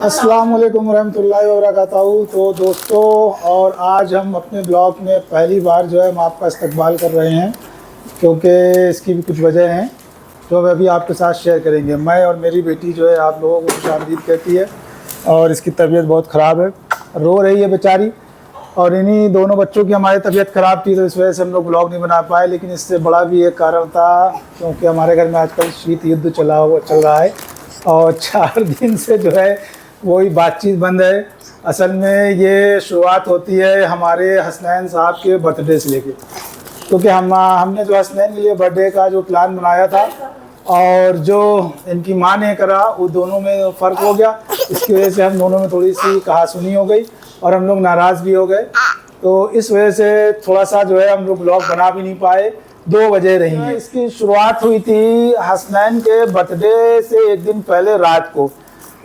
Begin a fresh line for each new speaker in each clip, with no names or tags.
अस्सलाम वालेकुम रहमतुल्लाहि व बरकातहू। तो दोस्तों, और आज हम अपने ब्लॉग में पहली बार जो है हम आपका इस्तकबाल कर रहे हैं, क्योंकि इसकी भी कुछ वजह हैं जो हम अभी आपके साथ शेयर करेंगे। मैं और मेरी बेटी जो है आप लोगों को खुशामदीद कहती है, और इसकी तबीयत बहुत ख़राब है, रो रही है बेचारी। और इन्हीं दोनों बच्चों की हमारी तबीयत ख़राब थी, तो इस वजह से हम लोग ब्लॉग नहीं बना पाए। लेकिन इससे बड़ा भी एक कारण था, क्योंकि हमारे घर में आजकल शीत युद्ध चल रहा है, और 4 दिन से जो है वही बातचीत बंद है। असल में ये शुरुआत होती है हमारे हसनैन साहब के बर्थडे से लेके, क्योंकि हमने जो हसनैन के लिए बर्थडे का जो प्लान बनाया था और जो इनकी माँ ने करा, वो दोनों में फ़र्क हो गया। इसकी वजह से हम दोनों में थोड़ी सी कहासुनी हो गई और हम लोग नाराज़ भी हो गए। तो इस वजह से थोड़ा सा जो है हम लोग ब्लॉग बना भी नहीं पाए। 2 वजह रही हैं। इसकी शुरुआत हुई थी हसनैन के बर्थडे से एक दिन पहले रात को।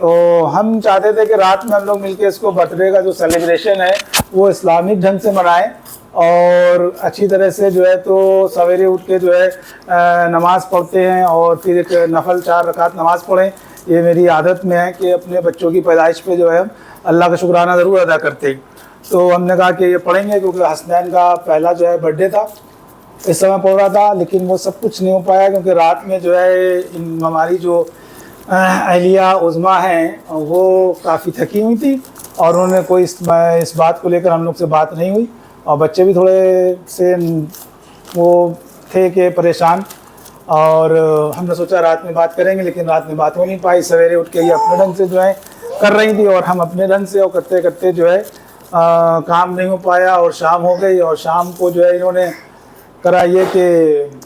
तो हम चाहते थे कि रात में हम लोग मिलके इसको बर्थडे का जो सेलिब्रेशन है वो इस्लामिक ढंग से मनाएं और अच्छी तरह से जो है। तो सवेरे उठ के जो है नमाज़ पढ़ते हैं और फिर एक नफल 4 रकात नमाज़ पढ़ें। ये मेरी आदत में है कि अपने बच्चों की पैदाइश पे जो है हम अल्लाह का शुक्राना ज़रूर अदा करते हैं। तो हमने कहा कि ये पढ़ेंगे, क्योंकि हसनैन का पहला जो है बर्थडे था, इस समय पढ़ रहा था। लेकिन वो सब कुछ नहीं हो पाया, क्योंकि रात में जो है हमारी जो अहलिया उज़्मा हैं वो काफ़ी थकी हुई थी, और उन्होंने कोई इस बात को लेकर हम लोग से बात नहीं हुई। और बच्चे भी थोड़े से वो थे कि परेशान, और हमने सोचा रात में बात करेंगे, लेकिन रात में बात हो नहीं पाई। सवेरे उठ के ये अपने ढंग से जो है कर रही थी और हम अपने ढंग से, और करते करते जो है काम नहीं हो पाया और शाम हो गई। और शाम को जो है इन्होंने करा ये कि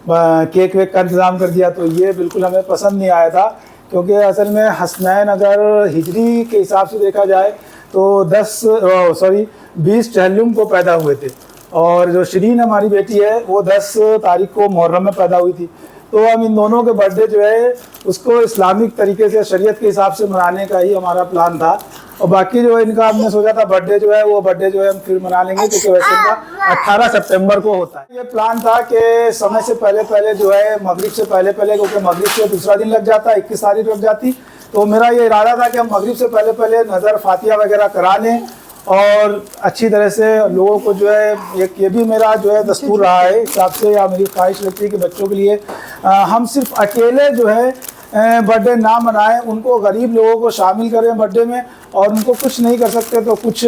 केक वेक का इंतज़ाम कर दिया। तो ये बिल्कुल हमें पसंद नहीं आया था, क्योंकि असल में हसनैन अगर हिजरी के हिसाब से देखा जाए तो 20 चहलुम को पैदा हुए थे, और जो शरीन हमारी बेटी है वो 10 तारीख को मुहर्रम में पैदा हुई थी। तो हम इन दोनों के बर्थडे जो है उसको इस्लामिक तरीके से, शरीयत के हिसाब से मनाने का ही हमारा प्लान था। और बाकी जो है इनका हमने सोचा था बर्थडे जो है वो बर्थडे जो है हम फिर मना लेंगे, क्योंकि वैसे इनका 18 सितंबर को होता है। ये प्लान था कि समय से पहले पहले जो है मगरिब से पहले पहले, क्योंकि मगरिब से दूसरा दिन लग जाता है, 21 तारीख लग जाती। तो मेरा ये इरादा था कि हम मगरिब से पहले पहले नज़र फातिहा वगैरह करा लें और अच्छी तरह से लोगों को जो है, एक ये भी मेरा जो है दस्तूर रहा है हिसाब से, या मेरी ख्वाहिश रहती है कि बच्चों के लिए हम सिर्फ अकेले जो है बर्थडे ना मनाएं, उनको गरीब लोगों को शामिल करें बर्थडे में। और उनको कुछ नहीं कर सकते तो कुछ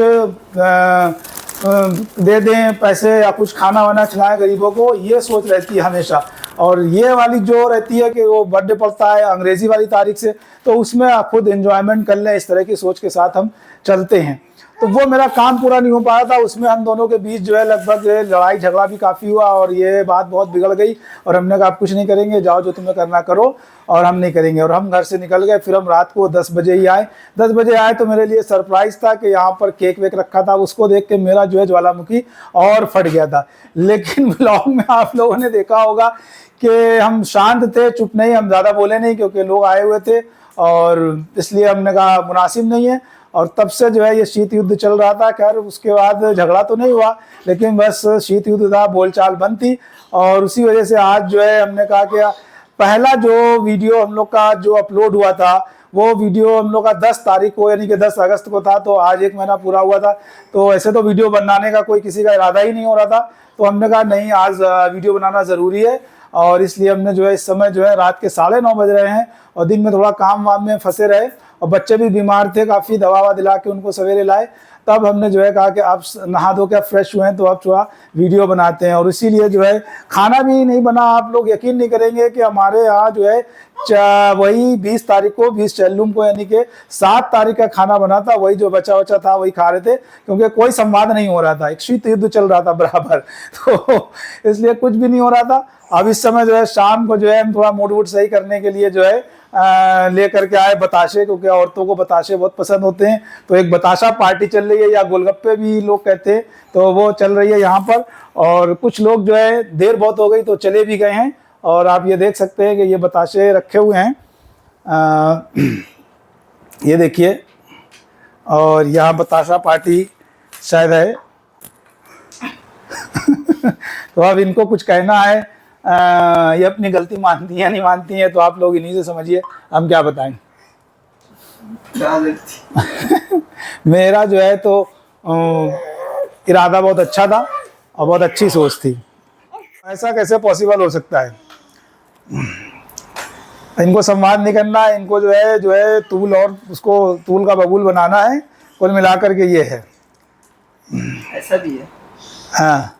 दे दें पैसे, या कुछ खाना वाना खिलाएं गरीबों को, ये सोच रहती है हमेशा। और ये वाली जो रहती है कि वो बर्थडे पड़ता है अंग्रेज़ी वाली तारीख से, तो उसमें खुद एंजॉयमेंट कर लें, इस तरह की सोच के साथ हम चलते हैं। तो वो मेरा काम पूरा नहीं हो पाया था। उसमें हम दोनों के बीच जो है लगभग लड़ाई झगड़ा भी काफ़ी हुआ, और ये बात बहुत बिगड़ गई। और हमने कहा आप कुछ नहीं करेंगे, जाओ जो तुम्हें करना करो, और हम नहीं करेंगे। और हम घर से निकल गए। फिर हम रात को 10 बजे ही आए। 10 बजे आए तो मेरे लिए सरप्राइज़ था कि यहाँ पर केक वेक रखा था। उसको देख के मेरा जो है ज्वालामुखी और फट गया था। लेकिन ब्लॉग में आप लोगों ने देखा होगा कि हम शांत थे, चुप नहीं, हम ज़्यादा बोले नहीं, क्योंकि लोग आए हुए थे, और इसलिए हमने कहा मुनासिब नहीं है। और तब से जो है ये शीत युद्ध चल रहा था। खैर उसके बाद झगड़ा तो नहीं हुआ, लेकिन बस शीत युद्ध था, बोलचाल बंद थी। और उसी वजह से आज जो है हमने कहा कि पहला जो वीडियो हम लोग का जो अपलोड हुआ था, वो वीडियो हम लोग का 10 तारीख को, यानी कि 10 अगस्त को था। तो आज 1 महीना पूरा हुआ था। तो ऐसे तो वीडियो बनाने का कोई किसी का इरादा ही नहीं हो रहा था। तो हमने कहा नहीं, आज वीडियो बनाना ज़रूरी है। और इसलिए हमने जो है इस समय जो है रात के 9:30 बज रहे हैं, और दिन में थोड़ा काम वाम में फंसे रहे, और बच्चे भी बीमार थे, काफ़ी दवा ववा दिला के उनको सवेरे लाए। तब हमने जो है कहा कि आप नहा धो के फ्रेश हुए हैं, तो अब थोड़ा वीडियो बनाते हैं। और इसीलिए जो है खाना भी नहीं बना। आप लोग यकीन नहीं करेंगे कि हमारे यहाँ जो है वही 20 तारीख को, 20 चहलुम को, यानी कि 7 तारीख का खाना बना था। वही जो बचा बचा था वही खा रहे थे, क्योंकि कोई संवाद नहीं हो रहा था, एक शीत युद्ध चल रहा था बराबर। तो इसलिए कुछ भी नहीं हो रहा था। अब इस समय जो है शाम को जो है हम थोड़ा मूड वूड सही करने के लिए जो है लेकर के आए बताशे, क्योंकि औरतों को बताशे बहुत पसंद होते हैं। तो एक बताशा पार्टी चल रही है, या गोलगप्पे भी लोग कहते हैं, तो वो चल रही है यहाँ पर। और कुछ लोग जो है देर बहुत हो गई तो चले भी गए हैं। और आप ये देख सकते हैं कि ये बताशे रखे हुए हैं, ये देखिए। और यहाँ बताशा पार्टी शायद है। तो अब इनको कुछ कहना है, ये अपनी गलती मानती हैं नहीं मानती हैं, तो आप लोग इन्हीं से समझिए, हम क्या बताएं। मेरा जो है तो इरादा बहुत अच्छा था और बहुत अच्छी सोच थी। ऐसा कैसे पॉसिबल हो सकता है? इनको संवाद नहीं करना है, इनको जो है तूल और उसको तूल का बबूल बनाना है। कुल मिलाकर के ये है।
ऐसा भी है।
हाँ,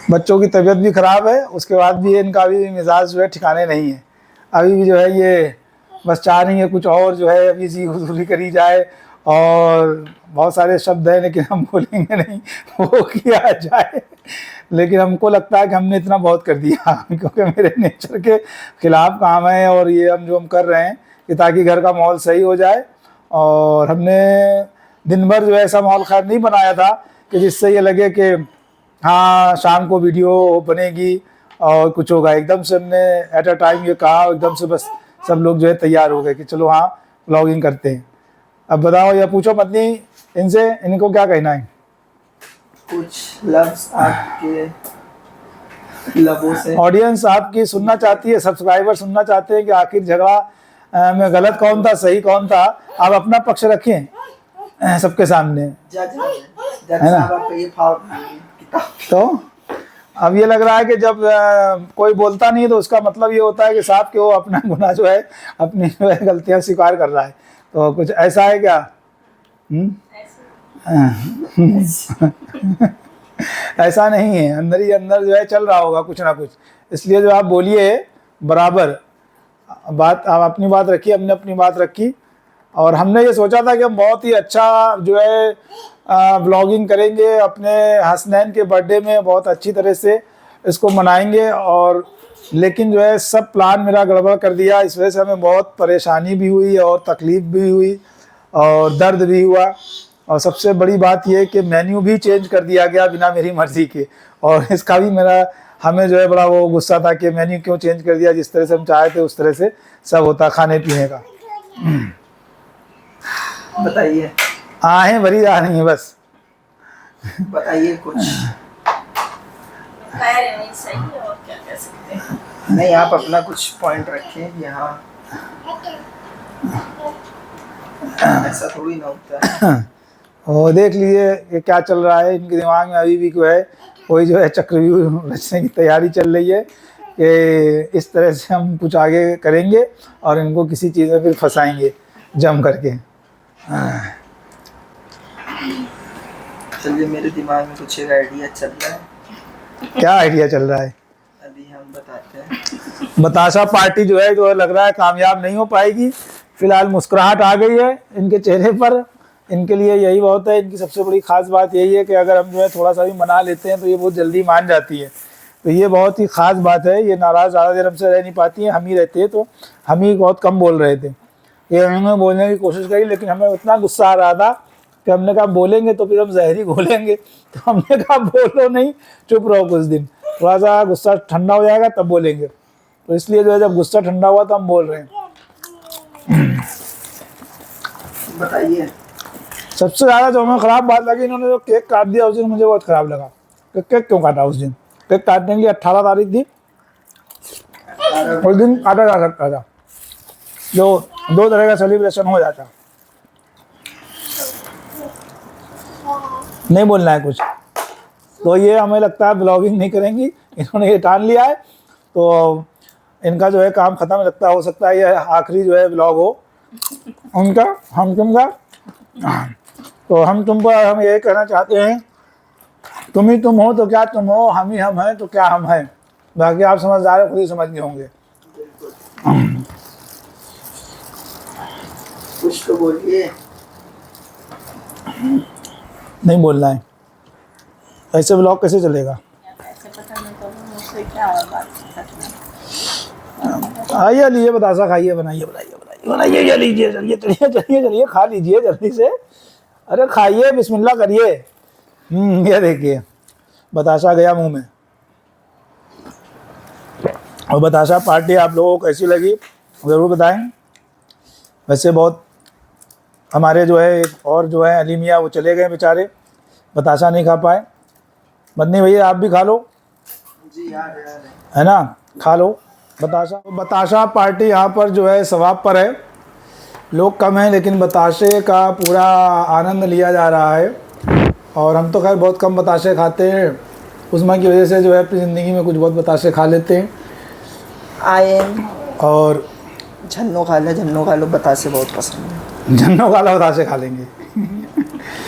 बच्चों की तबीयत भी ख़राब है, उसके बाद भी इनका अभी मिजाज जो है ठिकाने नहीं है। अभी भी जो है ये बस चाह रही है कुछ और जो है अभी जी हुजूरी करी जाए, और बहुत सारे शब्द हैं लेकिन हम बोलेंगे नहीं, वो किया जाए। लेकिन हमको लगता है कि हमने इतना बहुत कर दिया, क्योंकि मेरे नेचर के ख़िलाफ़ काम है और ये हम कर रहे हैं कि ताकि घर का माहौल सही हो जाए। और हमने दिन भर जो है ऐसा माहौल खैर नहीं बनाया था कि जिससे ये लगे कि हाँ शाम को वीडियो बनेगी और कुछ होगा। एकदम से हमने एट अ टाइम ये कहा, एकदम से बस सब लोग जो है तैयार हो गए कि चलो हाँ व्लॉगिंग करते हैं। अब बताओ या पूछो पत्नी इनसे, इनको क्या कहना है?
कुछ लफ्ज़ आपके लबों से
ऑडियंस आपकी सुनना चाहती है, सब्सक्राइबर सुनना चाहते हैं कि आखिर झगड़ा में गलत कौन था, सही कौन था। आप अपना पक्ष रखें सबके सामने,
जज
है ना? तो अब ये लग रहा है कि जब कोई बोलता नहीं है तो उसका मतलब ये होता है कि साहब कि वो अपना गुनाह जो है, अपनी जो है गलतियां स्वीकार कर रहा है। तो कुछ ऐसा है क्या? ऐसा नहीं है, अंदर ही अंदर जो है चल रहा होगा कुछ ना कुछ। इसलिए जो आप बोलिए बराबर बात, आप अपनी बात रखिए, हमने अपनी बात रखी। और हमने ये सोचा था कि हम बहुत ही अच्छा जो है व्लॉगिंग करेंगे, अपने हसनैन के बर्थडे में बहुत अच्छी तरह से इसको मनाएंगे। और लेकिन जो है सब प्लान मेरा गड़बड़ कर दिया। इस वजह से हमें बहुत परेशानी भी हुई और तकलीफ़ भी हुई और दर्द भी हुआ। और सबसे बड़ी बात यह कि मेन्यू भी चेंज कर दिया गया बिना मेरी मर्ज़ी के। और इसका भी हमें जो है बड़ा वो गुस्सा था कि मेन्यू क्यों चेंज कर दिया। जिस तरह से हम चाहे थे उस तरह से सब होता खाने पीने का।
बताइए।
आहें भरी जा रही हैं बस।
बताइए कुछ।
सही है और क्या कह सकते हैं।
नहीं, आप अपना कुछ पॉइंट रखें यहाँ। ऐसा थोड़ी ना होता है।
और देख लीजिए ये क्या चल रहा है इनके दिमाग में। अभी भी कोई जो है चक्रव्यूह रचने की तैयारी चल रही है कि इस तरह से हम कुछ आगे करेंगे और इनको किसी चीज़ में फिर फंसाएंगे जम करके।
चलिए, मेरे दिमाग में कुछ एक आइडिया चल रहा है।
क्या आइडिया चल रहा है?
अभी हम बताते हैं।
बताशा पार्टी जो है लग रहा है कामयाब नहीं हो पाएगी। फिलहाल मुस्कुराहट आ गई है इनके चेहरे पर। इनके लिए यही बहुत है। इनकी सबसे बड़ी ख़ास बात यही है कि अगर हम जो है थोड़ा सा भी मना लेते हैं तो ये बहुत जल्दी मान जाती है। तो ये बहुत ही ख़ास बात है। ये नाराज़ ज़्यादा देर हमसे रह नहीं पाती हैं। हम ही रहते हैं तो हम ही बहुत कम बोल रहे थे। ये हमने बोलने की कोशिश करी लेकिन हमें उतना गुस्सा आ रहा था कि हमने कहा बोलेंगे तो फिर हम जहरी घोलेंगे। तो हमने कहा बोलो नहीं, चुप रहो कुछ दिन, थोड़ा सा गुस्सा ठंडा हो जाएगा तब बोलेंगे। तो इसलिए जो है जब गुस्सा ठंडा हुआ तो हम बोल रहे हैं।
बताइए।
सबसे ज़्यादा जो हमें ख़राब बात लगी, इन्होंने जो केक काट दिया उस दिन मुझे बहुत ख़राब लगा। कि केक क्यों काटा उस दिन? केक काटने की 18 तारीख थी, उस दिन काटा जा सकता था, जो 2 तरह का सेलिब्रेशन हो जाता। नहीं बोलना है कुछ। तो ये हमें लगता है ब्लॉगिंग नहीं करेंगी, इन्होंने ये ठान लिया है। तो इनका जो है काम ख़त्म लगता है। हो सकता है ये आखिरी जो है ब्लॉग हो उनका, हम तुम का। तो हम तुम पर हम ये कहना चाहते हैं, तुम ही तुम हो तो क्या तुम हो, हम ही हम हैं तो क्या हम हैं। बाकी आप समझदार खुद ही समझ गए होंगे।
कुछ तो बोलिए।
नहीं बोलना है, ऐसे ब्लॉग कैसे चलेगा? आइए लीजिए बतासा खाइए, बनाइए बनाइए बनाइए बनाइए, ये लीजिए, चलिए चलिए चलिए चलिए खा लीजिए जल्दी से। अरे खाइए, बिस्मिल्लाह करिए। ये देखिए बताशा गया मुंह में। और बताशा पार्टी आप लोगों को कैसी लगी ज़रूर बताएं। वैसे बहुत हमारे जो है और जो है अली मियाँ वो चले गए बेचारे, बताशा नहीं खा पाए। मदनी भैया आप भी खा लो,
जी यार,
है ना, खा लो। बताशा पार्टी यहाँ पर जो है सवाब पर है। लोग कम हैं लेकिन बताशे का पूरा आनंद लिया जा रहा है। और हम तो खैर बहुत कम बताशे खाते हैं, उस्मा की वजह से जो है अपनी ज़िंदगी में कुछ बहुत बताशे खा लेते हैं।
आए
और
झन्नो खा लो, बतासे बहुत पसंद है।
झन्नो वाला बताशे खा लेंगे।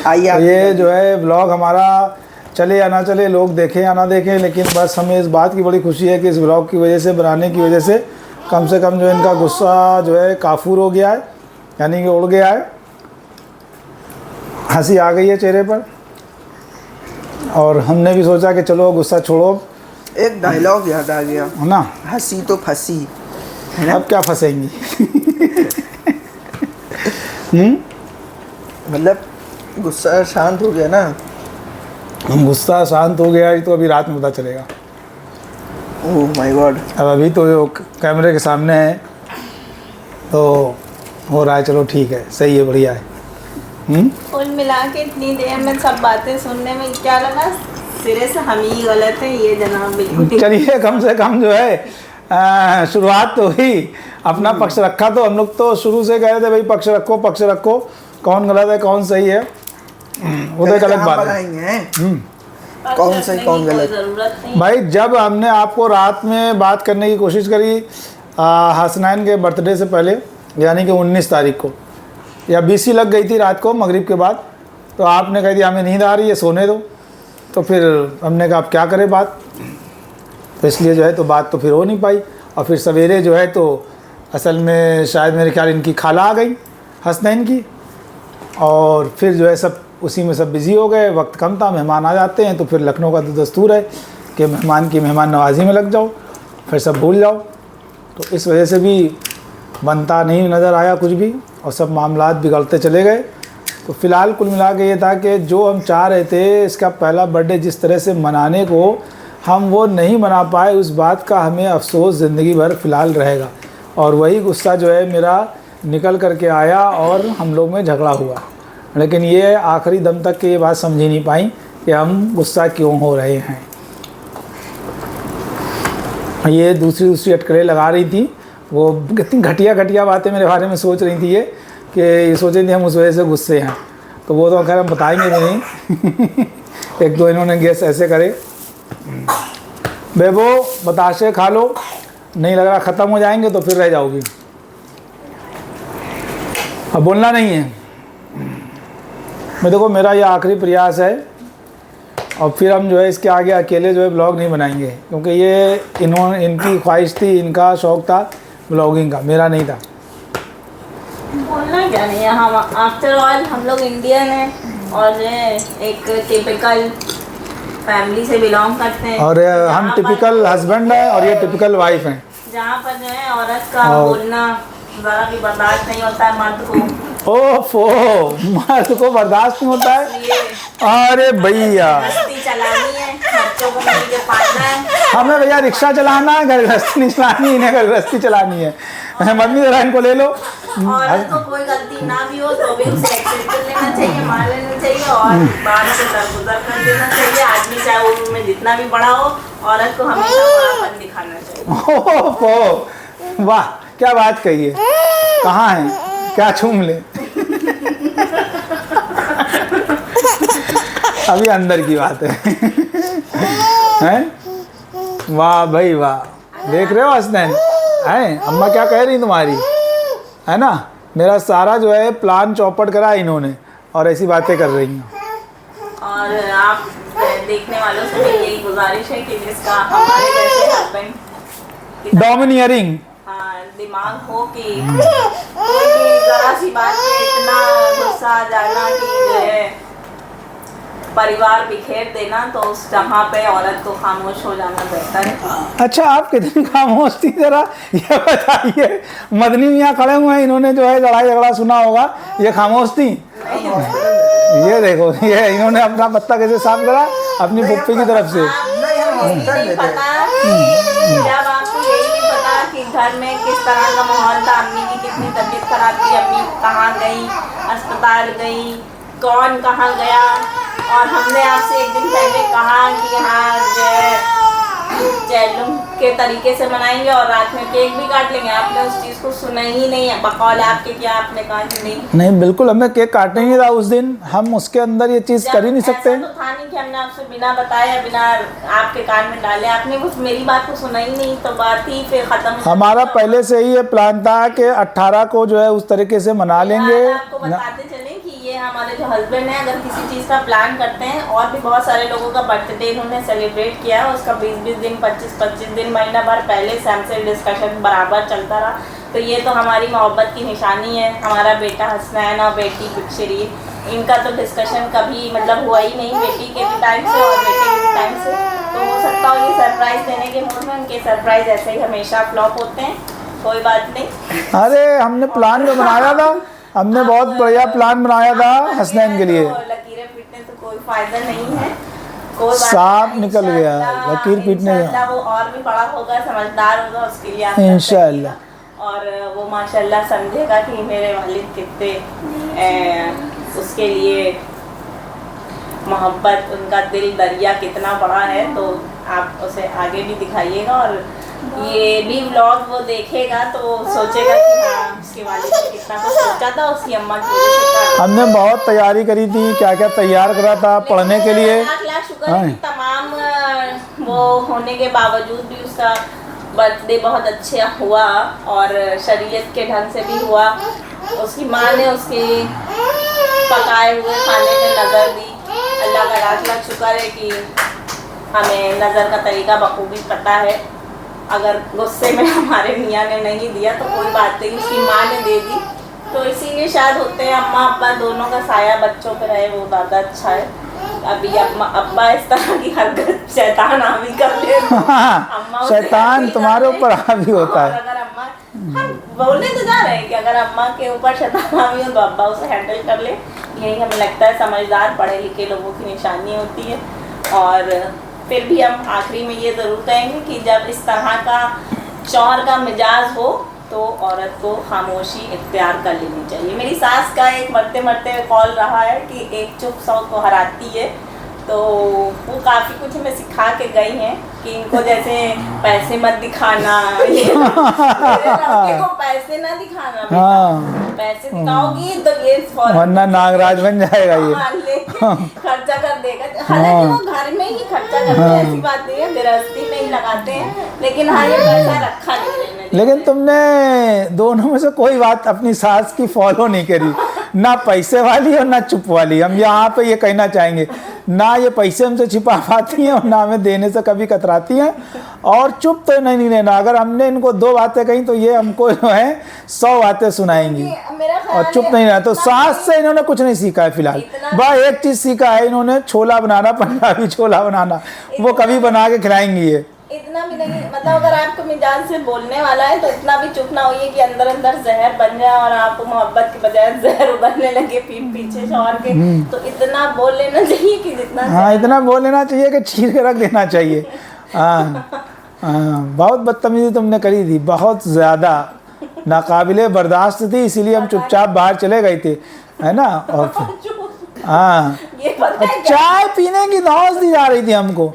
आइए
तो ये जो है ब्लॉग हमारा चले या ना चले, लोग देखें या ना देखें, लेकिन बस हमें इस बात की बड़ी खुशी है कि इस ब्लॉग की वजह से, बनाने की वजह से कम जो है इनका गुस्सा जो है काफूर हो गया है, यानी कि उड़ गया है। हंसी आ गई है चेहरे पर। और हमने भी सोचा कि चलो गुस्सा छोड़ो।
एक डायलॉग याद आ गया
है ना,
हंसी तो फंसी है ना।
अब क्या फंसेंगी।
मतलब गुस्सा शांत हो गया ना।
गुस्सा शांत हो गया है तो अभी रात में पता चलेगा।
Oh my God.
अब अभी तो जो कैमरे के सामने है तो हो रहा है, चलो ठीक है, सही है, बढ़िया है।
कुल मिला के इतनी देर में सब बातें सुनने में क्या लगा, सिरे से हम ही गलत हैं ये जनाब बिल्कुल।
चलिए कम से कम जो है शुरुआत तो हुई, अपना पक्ष रखा। तो हम लोग तो शुरू से कह रहे थे भाई पक्ष रखो, कौन गलत है कौन सही है, वो तो एक अलग बात है।
कौन सही कौन गलत
जरूरत नहीं
भाई जब हमने आपको रात में बात करने की कोशिश करी हसनैन के बर्थडे से पहले, यानी कि 19 तारीख को, या 20 लग गई थी रात को मगरिब के बाद, तो आपने कह दिया हमें नींद आ रही है, सोने दो। तो फिर हमने कहा अब क्या करें बात, तो इसलिए जो है तो बात तो फिर हो नहीं पाई। और फिर सवेरे जो है तो असल में शायद मेरे ख्याल इनकी खाला आ गई हसनैन की, और फिर जो है सब उसी में सब बिज़ी हो गए। वक्त कम था, मेहमान आ जाते हैं तो फिर लखनऊ का तो दस्तूर है कि मेहमान की मेहमान नवाजी में लग जाओ, फिर सब भूल जाओ। तो इस वजह से भी बनता नहीं नज़र आया कुछ भी, और सब मामलात बिगड़ते चले गए। तो फ़िलहाल कुल मिला के ये था कि जो हम चाह रहे थे इसका पहला बर्थडे जिस तरह से मनाने को, हम वो नहीं मना पाए। उस बात का हमें अफसोस ज़िंदगी भर फ़िलहाल रहेगा। और वही गुस्सा जो है मेरा निकल करके आया और हम लोग में झगड़ा हुआ। लेकिन ये आखिरी दम तक ये बात समझ ही नहीं पाई कि हम गुस्सा क्यों हो रहे हैं। ये दूसरी अटकलें लगा रही थी, वो कितनी घटिया बातें मेरे बारे में सोच रही थी ये, कि ये सोच रही थी हम उस वजह से गुस्से हैं। तो वो तो खैर हम बताएंगे भी नहीं। एक दो इन्होंने गेस ऐसे करे। बेबो बताशे खा लो, नहीं लग रहा ख़त्म हो जाएंगे तो फिर रह जाओगी, अब बोलना नहीं है। मैं देखो मेरा ये आखिरी प्रयास है, और फिर हम जो है इसके आगे अकेले जो है ब्लॉग नहीं बनाएंगे, क्योंकि ये इनकी ख्वाहिश थी, इनका शौक़ था ब्लॉगिंग का, मेरा नहीं था।
बोलना क्या नहीं है, हम आफ्टर ऑल हम लोग इंडियन हैं और जो है एक टिपिकल फैमिली से बिलोंग करते हैं।
और हम टिपिकल हस्बैंड हैं और ये टिपिकल वाइफ हैं।
जहाँ पर जो है औरत का बोलना ज़रा भी बर्दाश्त नहीं होता है मर्द को।
ओफो, मर्द को बर्दाश्त नहीं होता है। अरे भैया
गृहस्थी चलानी है, बच्चों को मिल के पालना है।
हमें भैया रिक्शा चलाना है, घर गृहस्थी नहीं चलानी, इन्हें घर गृहस्थी चलानी है। मम्मी जरा इनको ले लो।
औरत को कोई गलती ना भी हो तो भी उसे एक्सेप्ट कर लेना चाहिए, मान लेना चाहिए और बात से दरगुजर कर देना चाहिए। आदमी चाहे वो रूम में जितना भी बड़ा हो, औरत को हमेशा बड़ापन दिखाना चाहिए।
ओहो वाह, क्या बात कही है। कहाँ है, क्या छूम ले। अभी अंदर की बात है। हैं? वाह भाई वाह, देख रहे हो हसनैन है, अम्मा क्या कह रही तुम्हारी, है ना। मेरा सारा जो है प्लान चौपट करा इन्होंने, और ऐसी बातें कर रही हैं।
और आप देखने वालों से भी यही गुजारिश है कि जिसका हमारे जैसे हस्बैंड
डोमिनियरिंग
दिमाग हो कि कोई भी जरा सी बात पे इतना गुस्सा आ जाना कि जो है परिवार बिखेर देना, तो उस जगह पे औरत को खामोश हो जाना बेहतर है।
अच्छा, आप कितनी खामोश थी जरा ये बताइए। मदनी मियाँ खड़े हुए हैं, इन्होंने जो है लड़ाई झगड़ा सुना होगा, ये खामोश थी। ये देखो, ये इन्होंने अपना पत्ता कैसे साफ करा अपनी पुप्पी की तरफ से।
जब आपको यही नहीं पता कि घर में किस तरह का माहौल था, अम्मी की कितनी तबीयत खराब थी, अम्मी कहाँ गई, अस्पताल गई, कौन कहाँ गया, और हमने आपसे एक दिन पहले कहा कि हाँ जो है चैलूम के तरीके से मनाएंगे और रात में केक भी काट लेंगे। आपने उस चीज़ को सुना ही नहीं है, बकौल आपके क्या आपने कहा कि नहीं
बिल्कुल, हमें केक काटने नहीं था उस दिन, हम उसके अंदर ये चीज़ कर ही नहीं सकते।
ऐसा तो था नहीं कि हमने आपसे बिना बताया बिना आपके कान में डाले आपने कुछ मेरी बात को सुना ही नहीं, तो बात ही फिर खत्म।
हमारा पहले से ही ये प्लान था कि 18 को जो है उस तरीके से मना लेंगे।
आपको बताते चले कि ये हमारे जो हस्बैंड हैं अगर किसी चीज़ का प्लान करते हैं, और भी बहुत सारे लोगों का बर्थडे इन्होंने सेलिब्रेट किया है, उसका 20-20 दिन 25-25 दिन महीना भर पहले से हमसे डिस्कशन बराबर चलता रहा। तो ये तो हमारी मोहब्बत की निशानी है। हमारा बेटा हसनैन और बेटी बिशरीन, इनका तो डिस्कशन कभी मतलब हुआ ही नहीं, बेटी के भी टाइम से और बेटे के भी टाइम से। तो हो सकता हो ये सरप्राइज़ देने के मूड में, उनके सरप्राइज़ ऐसे ही हमेशा फ्लॉप होते हैं, कोई बात नहीं।
अरे हमने प्लान तो बनाया था, हमने बहुत बढ़िया प्लान बनाया था हसनैन के लिए।
लकीरें पीटने तो कोई फायदा नहीं है, कोई बात
सांप
नहीं,
निकल गया,
इंशाअल्लाह,
लकीर पीटने
इंशाअल्लाह वो और भी बड़ा होगा, समझदार होगा, उसके लिए आप
इंशाअल्लाह।
और वो माशाल्लाह समझेगा कि मेरे वालिद कितने उसके लिए मोहब्बत, उनका दिल दरिया कितना बड़ा है। तो आप उसे आगे भी दिखाइएगा और ये भी व्लॉग वो देखेगा तो सोचेगा कि हाँ उसके वालिद ने कितना कुछ सोचा था उसकी अम्मा की वजह से।
हमने बहुत तैयारी करी थी, क्या क्या तैयार करा था पढ़ने के लिए।
लाख लाख शुक्र है कि तमाम वो होने के बावजूद भी उसका बर्थडे बहुत अच्छा हुआ और शरीयत के ढंग से भी हुआ। उसकी माँ ने उसके पकाए हुए खाने में नज़र दी। अल्लाह का लाख लाख शुक्र है कि हमें नज़र का तरीका बखूबी पता है। अगर गुस्से में हमारे मियाँ ने नहीं दिया तो कोई बात नहीं, उसकी माँ ने दे दी। तो इसीलिए शायद होते हैं अम्मा अब्बा दोनों का साया बच्चों पे रहे, वो ज़्यादा अच्छा है। अभी अब्बा इस तरह की हरकत शैतान हावी कर ले, अम्मा
शैतान तुम्हारे ऊपर हावी होता है।
अगर अम्मा, हम बोलने तो जा रहे हैं कि अगर अम्मा के ऊपर शैतान हावी हो तो अब्बा उसे हैंडल कर ले। यही हमें लगता है समझदार पढ़े लिखे लोगों की निशानी होती है। और फिर भी हम आखिरी में ये ज़रूर कहेंगे कि जब इस तरह का चौर का मिजाज हो तो औरत को खामोशी इख्तियार कर लेनी चाहिए। मेरी सास का एक मरते मरते कॉल रहा है कि एक चुप 100 को हराती है। तो वो काफ़ी कुछ हमें सिखा के गई हैं कि इनको जैसे पैसे मत दिखाना, ये लड़के को पैसे ना दिखाना, पैसे दिखाओगी तो ये
वरना नागराज बन जाएगा ये।
खर्चा कर देगा। हालांकि वो घर में ही खर्चा करते हैं, ऐसी बात नहीं है, गृहस्थी में ही लगाते हैं, लेकिन हाँ ये पैसा रखा नहीं रहना।
लेकिन तुमने दोनों में से कोई बात अपनी सास की फॉलो नहीं करी, ना पैसे वाली और ना चुप वाली। हम यहाँ पे ये कहना चाहेंगे, ना ये पैसे हमसे छिपा पाती हैं और ना हमें देने से कभी कतराती हैं, और चुप तो नहीं रहना। अगर हमने इनको 2 बातें कही तो ये हमको जो है 100 बातें सुनाएंगी और चुप नहीं रहना। तो सास से इन्होंने कुछ नहीं सीखा है फिलहाल, बस एक चीज़ सीखा है इन्होंने, छोला बनाना, पंजाबी छोला बनाना, वो कभी बना के खिलाएंगी ये।
इतना भी नहीं, मतलब अगर आपको मिजाज से बोलने वाला है तो इतना भी चुप ना होइए कि अंदर अंदर जहर बन जाए और आपको मोहब्बत के बजाय जहर उगलने लगे पीठ पीछे शौहर के। तो इतना बोल लेना चाहिए कि जितना,
हाँ इतना बोल लेना चाहिए कि चीर के रख देना चाहिए। हाँ बहुत बदतमीजी तुमने करी थी, बहुत ज़्यादा नाकाबिले बर्दाश्त थी, इसीलिए हम चुपचाप बाहर चले गए थे, है ना। और हाँ चाय पीने की धौंस दी जा रही थी हमको,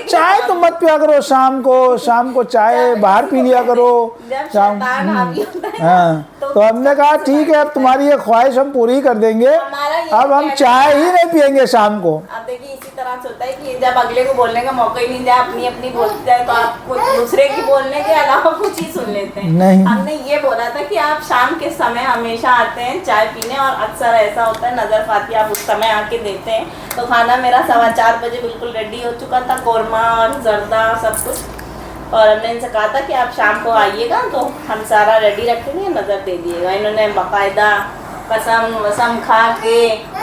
चाय तो मत पिया करो शाम को चाय बाहर पी लिया करो शाम। हाँ तो हमने कहा ठीक है, अब तुम्हारी ये ख्वाहिश हम पूरी कर देंगे, अब हम चाय ही नहीं पियेंगे शाम को।
अब देखिए इसी तरह से होता है कि जब अगले को बोलने का मौका ही नहीं जाए, अपनी अपनी बोलती जाए, तो आप कुछ दूसरे की बोलने के अलावा कुछ ही सुन लेते हैं।
नहीं,
हमने ये बोला था कि आप शाम के समय हमेशा आते हैं चाय पीने, और अक्सर ऐसा होता है नज़र फाती आप उस समय आके देते हैं। तो खाना मेरा 4:15 बजे बिल्कुल रेडी हो चुका था, कौरमा और जर्दा सब कुछ, और हमने इनसे कहा था कि आप शाम को आइएगा तो हम सारा रेडी रखेंगे, नज़र दे दिएगा। इन्होंने बाकायदा कसम वसम खा के,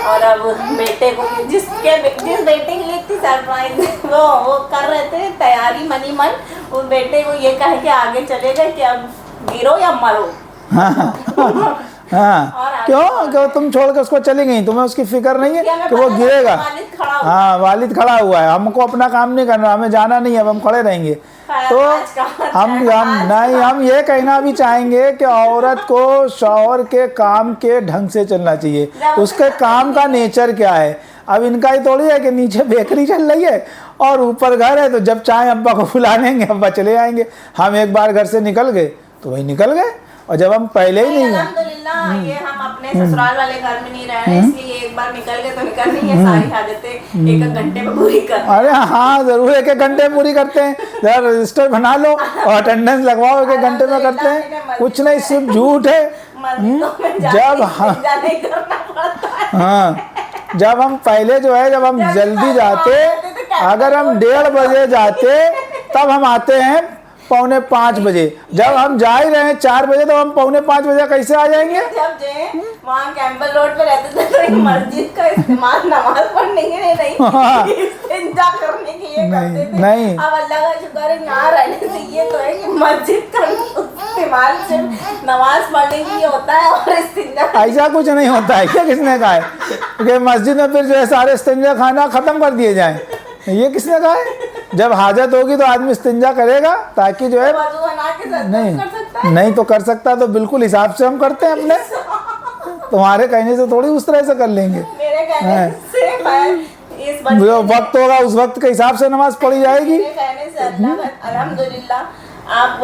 और अब बेटे को जिस बेटे के लिए इतनी सरप्राइज वो कर रहे थे तैयारी मनी मन, उस बेटे को ये कह के आगे चले गए कि अब गिरो या मरो।
हाँ क्यों तुम छोड़ के उसको चली गई, तुम्हें उसकी फिक्र नहीं है कि वो गिरेगा। हाँ वालिद खड़ा हुआ है, हमको अपना काम नहीं करना, हमें जाना नहीं है, अब हम खड़े रहेंगे। तो हम ये कहना भी चाहेंगे कि औरत को शौहर के काम के ढंग से चलना चाहिए, उसके काम का नेचर क्या है। अब इनका ही थोड़ी है कि नीचे बेकरी चल रही है और ऊपर घर है, तो जब चाहे अब्बा को बुला लेंगे, अब्बा चले आएंगे। हम एक बार घर से निकल गए तो वही निकल गए, और जब हम पहले ही नहीं हैं।
अल्हम्दुलिल्लाह ये हम अपने ससुराल वाले घर में नहीं रह रहे, इसलिए एक बार निकल गए तो निकल नहीं है, सारी आदतें एक एक घंटे में पूरी कर।
अरे हाँ ज़रूर, एक एक घंटे में पूरी करते हैं। जरा रजिस्टर बना लो और अटेंडेंस लगवाओ, एक एक घंटे में करते हैं। कुछ नहीं, सिर्फ झूठ है। जब हाँ जब हम पहले जो है, जब हम जल्दी जाते, अगर हम 1:30 बजे जाते तब हम आते हैं 4:45 बजे। जब हम जा ही रहे हैं 4 बजे, तो हम 4:45 बजे कैसे आ जाएंगे?
जब वहाँ कैंपबेल रोड पे रहते थे तो मस्जिद का इस्तेमाल नमाज पढ़ने के लिए नहीं, इस्तिंजा करने के लिए करते थे।
नहीं।
अब अल्लाह का शुक्र है यहाँ रहने से ये तो है कि मस्जिद का इस्तेमाल सिर्फ नमाज पढ़ने के लिए होता है और इस्तिंजा।
ऐसा कुछ नहीं होता है क्या? किसने कहा है कि मस्जिद में फिर जो है सारे इस्तिंजा खाना खत्म कर दिए जाएं? ये किसने कहा है? जब हाजत होगी तो आदमी इस्तिंजा करेगा, ताकि जो है नहीं तो कर सकता तो बिल्कुल हिसाब से हम करते हैं अपने। तुम्हारे कहने से थोड़ी उस तरह से कर लेंगे।
मेरे कहने से इस बच्चे
जो वक्त होगा उस वक्त के हिसाब से नमाज पढ़ी जाएगी।
मेरे कहने से अल्हम्दुलिल्लाह आप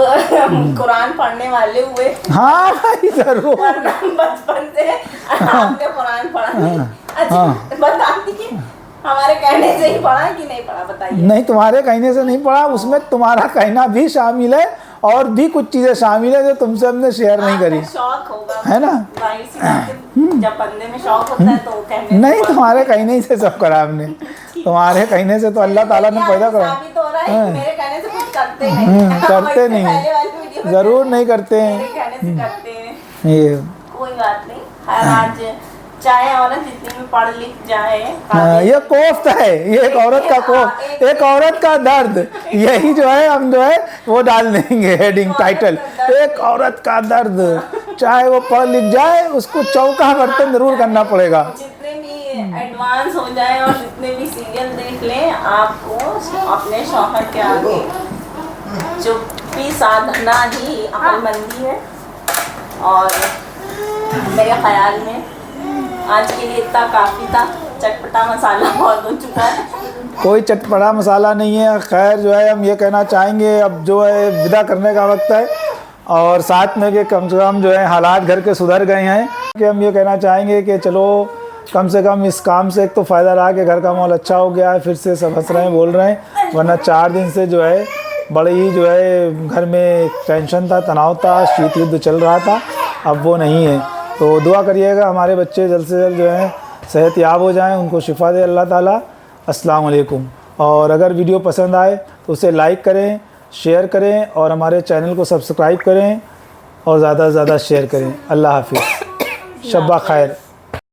कुरान पढ़ने वाले हुए।
हाँ भाई जरूर,
बचपन से आपने कुरान पढ़ा नहीं। अच्छा बता दीजिए, हमारे कहने से ही पढ़ा कि नहीं पढ़ा, बताइए।
नहीं, तुम्हारे कहने से नहीं पढ़ा, उसमें तुम्हारा कहना भी शामिल है और भी कुछ चीजें शामिल है जो तुमसे हमने शेयर नहीं करी,
शौक होगा,
है ना?
जाहिर सी बात है, जब बंदे में शौक होता है तो कहने
नहीं, तुम्हारे कहने से सब करा हमने। तुम्हारे कहने से तो अल्लाह ताला ने पैदा करा।
साबित हो रहा है कि मेरे कहने से कुछ करते नहीं,
करते नहीं, जरूर नहीं करते हैं,
मेरे कहने से करते हैं।
ये
कोई बात नहीं, हर आज चाहे औरत जितनी भी पढ़ लिख जाए,
ये कोफ्त है, ये एक औरत का कोफ्त, एक औरत का दर्द, यही जो है हम जो है वो डाल देंगे हेडिंग टाइटल, एक औरत का दर्द। चाहे वो पढ़ लिख जाए, उसको चौका बर्तन जरूर करना पड़ेगा।
जितने भी एडवांस हो जाए और जितने भी सीरियल देख लें, आपको अपने शौहर के आगे चुप्पी साधना ही अक्लमंदी है। और मेरे ख्याल में आज के लिए इतना काफ़ी था, चटपटा मसाला बहुत हो चुका है।
कोई चटपटा मसाला नहीं है। खैर जो है हम ये कहना चाहेंगे, अब जो है विदा करने का वक्त है, और साथ में कि कम से कम जो है हालात घर के सुधर गए हैं, कि हम ये कहना चाहेंगे कि चलो कम से कम इस काम से एक तो फ़ायदा रहा कि घर का माहौल अच्छा हो गया है, फिर से सब हंस रहे हैं, बोल रहे हैं। वरना 4 दिन से जो है बड़े ही जो है घर में टेंशन था, तनाव था, शीत युद्ध चल रहा था, अब वो नहीं है। तो दुआ करिएगा हमारे बच्चे जल्द से जल्द जो है सेहत याब हो जाएं, उनको शिफा दे अल्लाह ताला। अस्सलाम वालेकुम। और अगर वीडियो पसंद आए तो उसे लाइक करें, शेयर करें और हमारे चैनल को सब्सक्राइब करें और ज़्यादा से ज़्यादा शेयर करें। अल्लाह हाफिज़, शब्बा खैर।